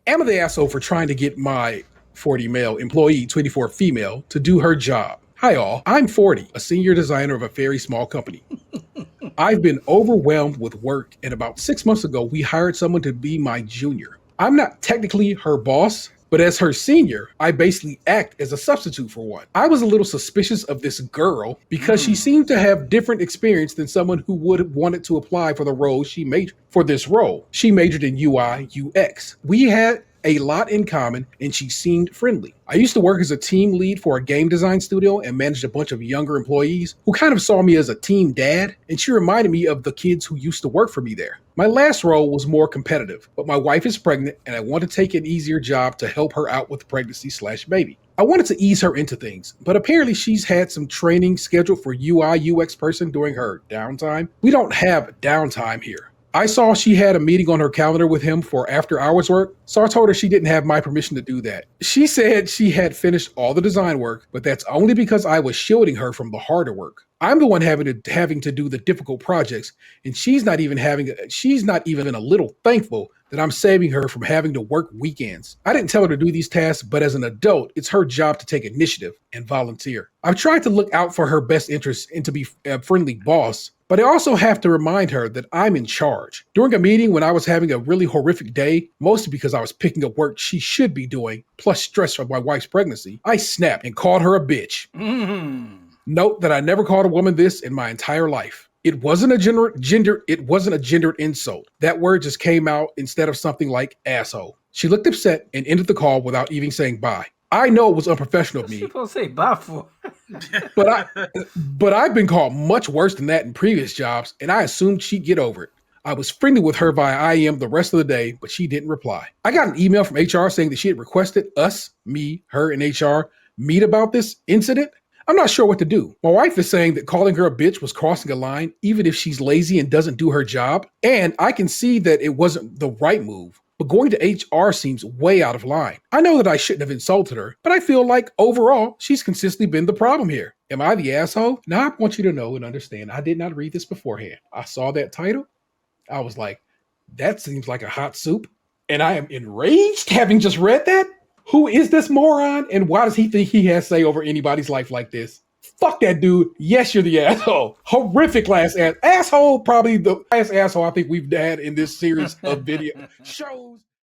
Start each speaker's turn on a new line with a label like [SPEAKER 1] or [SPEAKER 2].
[SPEAKER 1] Am I the asshole for trying to get my 40 male employee, 24 female, to do her job? Hi all, I'm 40, a senior designer of a very small company. I've been overwhelmed with work, and about 6 months ago, we hired someone to be my junior. I'm not technically her boss, but as her senior, I basically act as a substitute for one. I was a little suspicious of this girl because she seemed to have different experience than someone who would have wanted to apply for the role she majored for this role. She majored in UI UX. We had a lot in common, and she seemed friendly. I used to work as a team lead for a game design studio and managed a bunch of younger employees who kind of saw me as a team dad, and she reminded me of the kids who used to work for me there. My last role was more competitive, but my wife is pregnant and I want to take an easier job to help her out with pregnancy/baby. I wanted to ease her into things, but apparently she's had some training scheduled for UI UX person during her downtime. We don't have downtime here. I saw she had a meeting on her calendar with him for after hours work, so I told her she didn't have my permission to do that. She said she had finished all the design work, but that's only because I was shielding her from the harder work. I'm the one having to do the difficult projects, and she's not even a little thankful that I'm saving her from having to work weekends. I didn't tell her to do these tasks, but as an adult, it's her job to take initiative and volunteer. I've tried to look out for her best interests and to be a friendly boss, but I also have to remind her that I'm in charge. During a meeting when I was having a really horrific day, mostly because I was picking up work she should be doing, plus stress from my wife's pregnancy, I snapped and called her a bitch. Note that I never called a woman this in my entire life. It wasn't a gendered insult. That word just came out instead of something like asshole. She looked upset and ended the call without even saying bye. I know it was unprofessional of me.
[SPEAKER 2] What's she supposed to say bye for?
[SPEAKER 1] but I've been called much worse than that in previous jobs, and I assumed she'd get over it. I was friendly with her via IM the rest of the day, but she didn't reply. I got an email from HR saying that she had requested us, me, her, and HR meet about this incident. I'm not sure what to do. My wife is saying that calling her a bitch was crossing a line, even if she's lazy and doesn't do her job. And I can see that it wasn't the right move, but going to HR seems way out of line. I know that I shouldn't have insulted her, but I feel like overall, she's consistently been the problem here. Am I the asshole? Now I want you to know and understand, I did not read this beforehand. I saw that title. I was like, that seems like a hot soup. And I am enraged having just read that. Who is this moron, and why does he think he has say over anybody's life like this? Fuck that dude. Yes, you're the asshole. Horrific last asshole. Probably the last asshole I think we've had in this series of video shows.